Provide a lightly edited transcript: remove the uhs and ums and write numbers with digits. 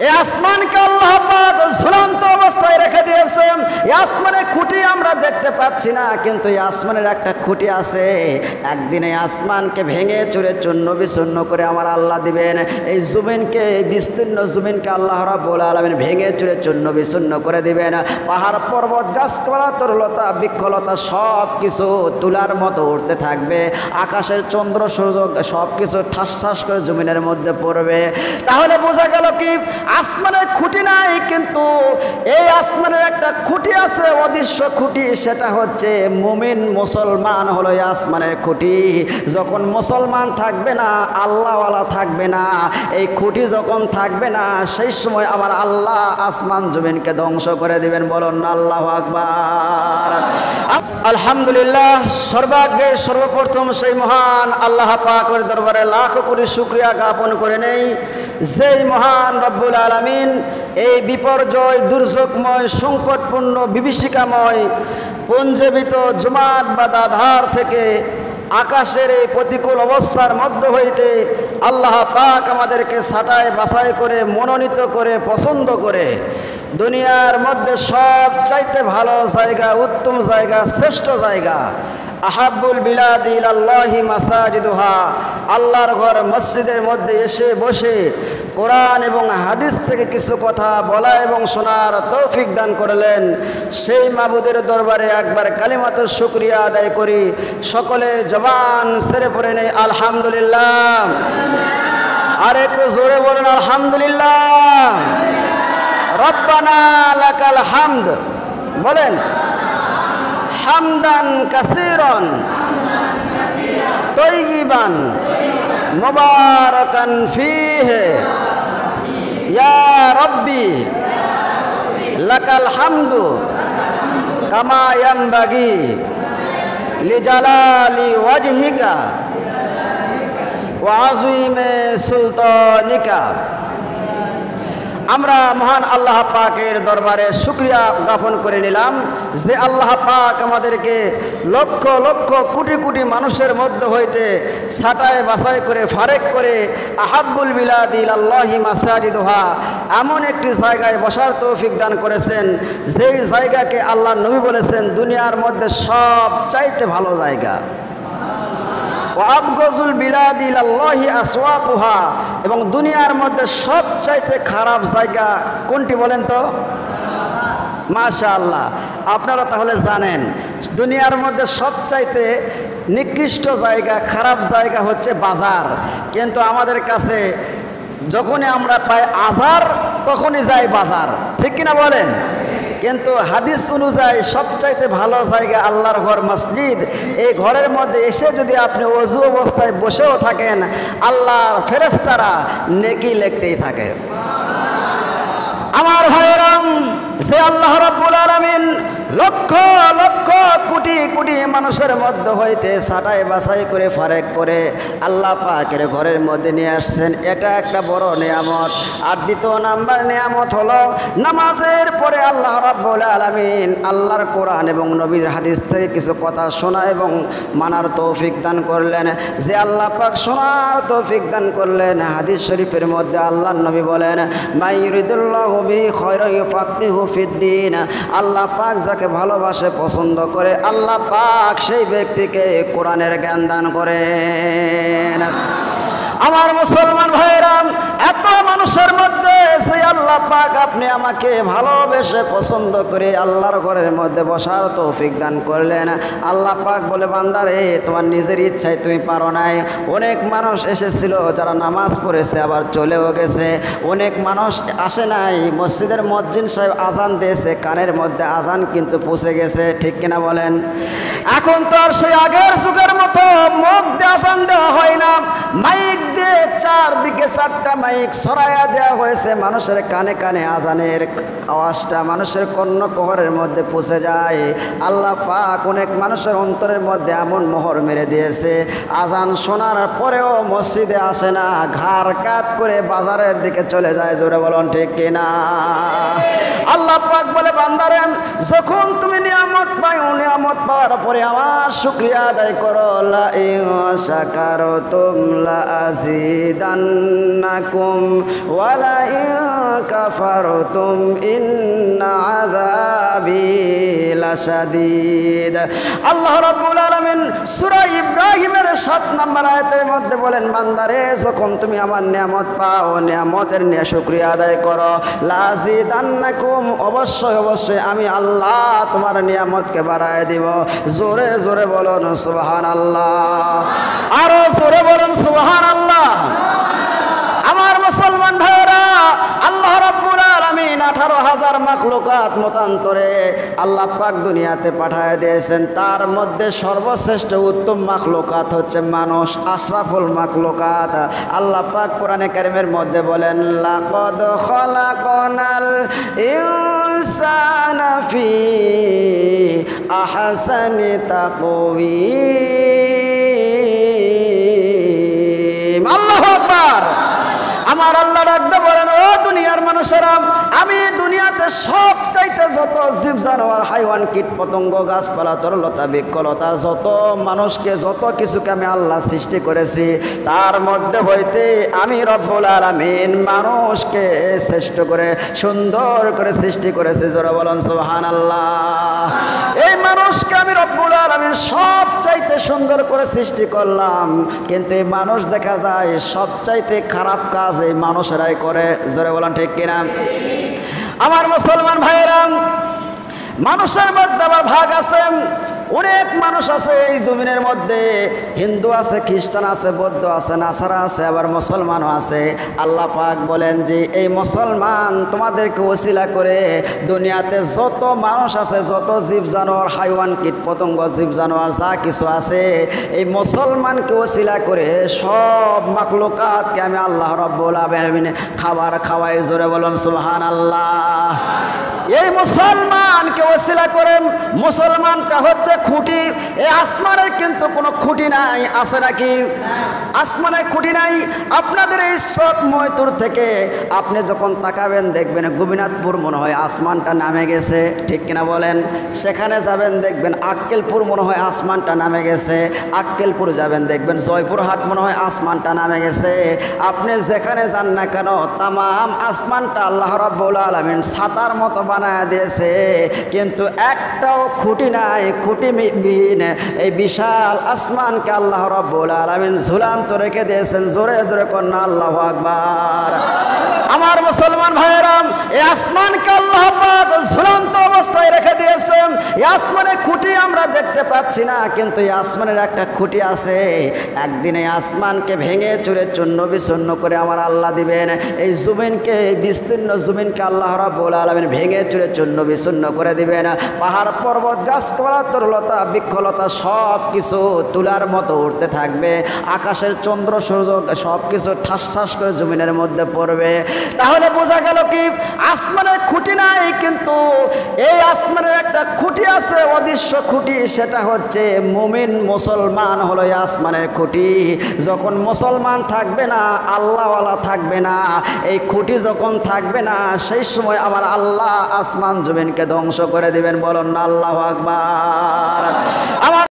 এই আসমানকে আল্লাহ পাক ঝুলন্ত অবস্থায় রেখে দিয়েছে। এই আসমানের খুঁটি আমরা দেখতে পাচ্ছি না, কিন্তু এই আসমানের একটা খুঁটি আছে। একদিন এই আসমানকে ভেঙে চুরে চূর্ণ বিচূর্ণ করে আমার আল্লাহ দিবেন। এই জমিনকে, বিস্তীর্ণ জমিনকে আল্লাহ রাব্বুল আলামিন ভেঙে চুরে চূর্ণ বিচূর্ণ করে দিবেন। পাহাড় পর্বত গাছপালা তরুলতা বৃক্ষলতা সব কিছু তুলার মতো উঠতে থাকবে। আকাশের চন্দ্র সূর্য সব কিছু ঠাস ঠাস করে জমিনের মধ্যে পড়বে। তাহলে বোঝা গেল কি, আসমানের খুঁটি নাই, কিন্তু এই আসমানের একটা খুঁটি আছে, অদৃশ্য খুঁটি। সেটা হচ্ছে মুমিন মুসলমান হলো এই আসমানের খুঁটি। যখন মুসলমান থাকবে না, আল্লাহওয়ালা থাকবে না, এই খুঁটি যখন থাকবে না, সেই সময় আমার আল্লাহ আসমান জমিনকে ধ্বংস করে দিবেন। বলুন আল্লাহু আকবার। আলহামদুলিল্লাহ, সর্বাগ্রে সর্বপ্রথম সেই মহান আল্লাহ পাকের দরবারে লাখ কোটি শুকরিয়া জ্ঞাপন করে নেই, যেই মহান রব্বুল আলামিন এই বিপর্যয়, দুর্যোগময়, সংকটপূর্ণ, বিভীষিকাময় পঞ্জীবিত জমাট বাঁধা ধার থেকে, আকাশের এই প্রতিকূল অবস্থার মধ্য হইতে আল্লাহ পাক আমাদেরকে ছাঁটাই বাছাই করে, মনোনীত করে, পছন্দ করে দুনিয়ার মধ্যে সব চাইতে ভালো জায়গা, উত্তম জায়গা, শ্রেষ্ঠ জায়গা, আহাব্বুল বিলাদি ইলাল্লাহি মাসাজিদুহা, আল্লাহর ঘর মসজিদের মধ্যে এসে বসে কোরআন এবং হাদিস থেকে কিছু কথা বলা এবং শোনার তৌফিক দান করলেন। সেই মাবুদের দরবারে একবার কালিমাতুশ শুকরিয়া আদায় করি। সকলে জবান ছেড়ে পড়ে নেই আলহামদুলিল্লাহ। আর একটু জোরে বলেন আলহামদুলিল্লাহ। রব্বানা লাকাল হামদ, বলেন হামদান কাসীরান তাইয়িবান মুবারাকান ফীহি ইয়া রাব্বি লাকাল হামদু কামা ইয়ানবাগি লিজালালি ওয়াজহিকা ওয়া আযীমি সুলতানিকা। আমরা মহান আল্লাহ পাকের দরবারে শুকরিয়া জ্ঞাপন করে নিলাম যে আল্লাহ পাক আমাদেরকে লক্ষ লক্ষ কোটি কোটি মানুষের মধ্যে হইতে ছাঁটাই বাছাই করে, ফারেক করে আহাব্বুল বিলাদি ইলাল্লাহি মাসাজিদুহা, এমন একটি জায়গায় বসার তৌফিক দান করেছেন, যেই জায়গাকে আল্লাহ নবী বলেছেন দুনিয়ার মধ্যে সব চাইতে ভালো জায়গা। ওয়াবগজুল বিলাদি ইলাল্লাহি আসওয়াকুহা, এবং দুনিয়ার মধ্যে সবচাইতে খারাপ জায়গা কোনটি বলেন তো? মাশাআল্লাহ, আপনারা তাহলে জানেন দুনিয়ার মধ্যে সবচাইতে নিকৃষ্ট জায়গা, খারাপ জায়গা হচ্ছে বাজার। কিন্তু আমাদের কাছে যখনই আমরা পাই আজার, তখনই যাই বাজার, ঠিক কিনা বলেন? কিন্তু হাদিস অনুযায়ী সবচাইতে ভালো জায়গা আল্লাহর ঘর মসজিদ। এই ঘরের মধ্যে এসে যদি আপনি ওযু অবস্থায় বসেও থাকেন, আল্লাহর ফেরেশতারা নেকি লিখতেই থাকে। আমার ভাইয়েরাম, যে আল্লাহ রাব্বুল আলামিন লক্ষ লক্ষ কোটি কোটি মানুষের মধ্যে হইতে ছাঁটাই বাছাই করে, ফারেক করে আল্লাহ পাকের ঘরের মধ্যে নিয়ে আসছেন, এটা একটা বড় নিয়ামত। আর দ্বিতীয় নাম্বার নিয়ামত হলো নামাজের পরে আল্লাহ রাব্বুল আলামিন আল্লাহর কোরআন এবং নবীর হাদিস থেকে কিছু কথা শোনা এবং মানার তৌফিক দান করলেন। যে আল্লাহ পাক শোনার তৌফিক দান করলেন, হাদিস শরীফের মধ্যে আল্লাহর নবী বলেন, মান ইউরিদুল্লাহু বিহি খায়রান ইউফাক্কিহু ফিদ্দীন, আল্লাহ পাক যাকে ভালোবাসে, পছন্দ করে, আল্লাহ পাক সেই ব্যক্তিকে কোরআনের জ্ঞান দান করেন। আমার মুসলমান ভাইরা, এত মানুষের মধ্যে সেই আল্লাহ পাক আপনি আমাকে ভালোবেসে পছন্দ করে আল্লাহর ঘরের মধ্যে বসার তৌফিক দান করলেন। আল্লাহ পাক বলে, বান্দারে তোমার নিজের ইচ্ছায় তুমি পারো নাই। অনেক মানুষ এসেছিল যারা নামাজ পড়েছে আবার চলেও গেছে, অনেক মানুষ আসে নাই, মসজিদের মুয়াজ্জিন সাহেব আজান দিয়েছে, কানের মধ্যে আজান কিন্তু পৌঁছে গেছে, ঠিক কিনা বলেন? এখন তো আর সেই আগের যুগের মতো মুখ দিয়ে আজান দেওয়া হয় না, মাইক দিয়ে চারদিকে চারটা মাইক ছড়াইয়া দেওয়া হয়েছে, মানুষের কানে কানে আজানের আওয়াজটা মানুষের কর্ণকহরের মধ্যে পৌঁছে যায়। আল্লাহ পাক অনেক মানুষের অন্তরের মধ্যে এমন মোহর মেরে দিয়েছে, আজান শোনার পরেও মসজিদে আসে না, ঘাড় কাত করে বাজারের দিকে চলে যায়। জোরে বলুন ঠিক কিনা? আল্লাহ পাক বলে, বান্দারে যখন তুমি নিয়ামত পাও, নিয়ামত পাওয়ার পরে আমার শুকরিয়া আদায় করো। লা ইন শাকারতুম লা আযীদান্নাকুম ওয়া লা ইন কাফারতুম ইন্না আযাবি লাশাদীদ। আল্লাহ রাব্বুল আলামিন সূরা ইব্রাহিমের 7 নম্বর আয়াতের মধ্যে বলেন, বান্দারে যখন তুমি আমার নিয়ামত পাও, নিয়ামতের নিয়ে শুকরিয়া আদায় করো, লাযিদান্নাকুম, অবশ্যই অবশ্যই আমি আল্লাহ তোমার নিয়ামতকে বাড়ায় দিব। জোরে জোরে বলুন সুবহানাল্লাহ, আরো জোরে বলুন সুবহানাল্লাহ। আমার মুসলমান ভাইরা, আল্লাহ রাব্বুল আলামিন 18,000 মাখলুকাত মতান্তরে আল্লাহ পাক দুনিয়াতে পাঠায় দিয়েছেন। তার মধ্যে সর্বশ্রেষ্ঠ উত্তম মাখলুকাত হচ্ছে মানুষ, আশরাফুল মাখলুকাত। আল্লাহ পাক কোরআনে কারিমের মধ্যে বলেন, লাকাদ খালাকনাল ইনসানা ফি আহসানি তাকওয়িম। আল্লাহু আকবার। আমার আল্লাহ ডাকতে বলেন, ও দুনিয়ার মানুষেরা, আমি দুনিয়াতে সব চাইতে যত জীব জানোয়ার, হাইওয়ান, কীট পতঙ্গ, গাছপালা, তরলতা, বৃক্ষলতা, যত মানুষকে, যত কিছুকে আমি আল্লাহ সৃষ্টি করেছি, তার মধ্যে হইতে আমি রব্বুল আলামিন মানুষকে শ্রেষ্ঠ করে, সুন্দর করে সৃষ্টি করেছি। জোরে বলুন সুবহানাল্লাহ। এই মানুষকে আমি রব্বুল আলামিন সব চাইতে সুন্দর করে সৃষ্টি করলাম, কিন্তু এই মানুষ দেখা যায় সব চাইতে খারাপ কাজ এই মানুষেরাই করে। জোরে বলেন ঠিক কিনা? আমার মুসলমান ভাইয়েরা, মানুষের মধ্যে আবার ভাগ আছে। অনেক মানুষ আছে এই দুনিয়ার মধ্যে, হিন্দু আছে, খ্রিস্টান আছে, বৌদ্ধ আছে, নাসারা আছে, আবার মুসলমানও আছে। আল্লাহ পাক বলেন যে এই মুসলমান তোমাদেরকে ওসিলা করে দুনিয়াতে যত মানুষ আছে, যত জীব জানোয়ার, হাইওয়ান, কীট পতঙ্গ, জীব জানোয়ার যা কিছু আছে, এই মুসলমানকে ওসিলা করে সব মাখলুকাতকে আমি আল্লাহ রাব্বুল আলামিন খাবার খাওয়াই। জোরে বলুন সুবহানাল্লাহ। এই মুসলমানকে ওসিলা করে, মুসলমানটা হচ্ছে খুঁটি। এই আসমানের কিন্তু কোনো খুঁটি নাই, আছে নাকি? আসমানে খুঁটি নাই। আপনাদের এই সব ময়তুর থেকে আপনি যখন তাকাবেন দেখবেন গোবিনাথপুর মনে হয় আসমানটা নামে গেছে, ঠিক কিনা বলেন? সেখানে যাবেন দেখবেন আক্কেলপুর মনে হয় আসমানটা নামে গেছে, আক্কেলপুর যাবেন দেখবেন জয়পুরহাট মনে হয় আসমানটা নামে গেছে। আপনি যেখানে যান না কেন তামাম আসমানটা আল্লাহ রাব্বুল আলামিন ছাতার মতো বানায় দিয়েছে, কিন্তু একটাও খুঁটি নাই। খুঁটিবিহীন এই বিশাল আসমানকে আল্লাহ রাব্বুল আলামিন ঝুলান্ত রেখে দিয়েছেন। জোরে জোরে কন্যা আল্লাহু আকবার। আমার মুসলমান ভাইয়েরা, এই আসমানকে আল্লাহ পাক ঝুলান্ত অবস্থায় রেখে দিয়েছেন। এই আসমানে খুঁটি আমরা দেখতে পাচ্ছি না, কিন্তু এই আসমানের একটা খুঁটি আছে। একদিন এই আসমানকে ভেঙে চুরে চূর্ণ বিচূর্ণ করে আমার আল্লাহ দিবেন। এই জমিনকে, বিস্তীর্ণ জমিনকে আল্লাহ রাব্বুল আলামিন ভেঙে চুরে চূর্ণ বিচূর্ণ করে দিবেন। পাহাড় পর্বত, গাছপালা, তরুলতা, বৃক্ষলতা সব কিছু তুলার মতো উঠতে থাকবে। আকাশের চন্দ্র সূর্য সব কিছু ঠাস ঠাস করে জমিনের মধ্যে পড়বে। তাহলে বোঝা গেল কি আসমানের খুঁটি নাই, কিন্তু এই আসমানের একটা খুঁটি আছে, অদৃশ্য খুঁটি। সেটা হচ্ছে মুমিন মুসলমান হলো এই আসমানের খুঁটি। যখন মুসলমান থাকবে না, আল্লাহওয়ালা থাকবে না, এই খুঁটি যখন থাকবে না, সেই সময় আমার আল্লাহ আসমান জমিনকে ধ্বংস করে দিবেন। বলুন না আল্লাহু আকবার। আমার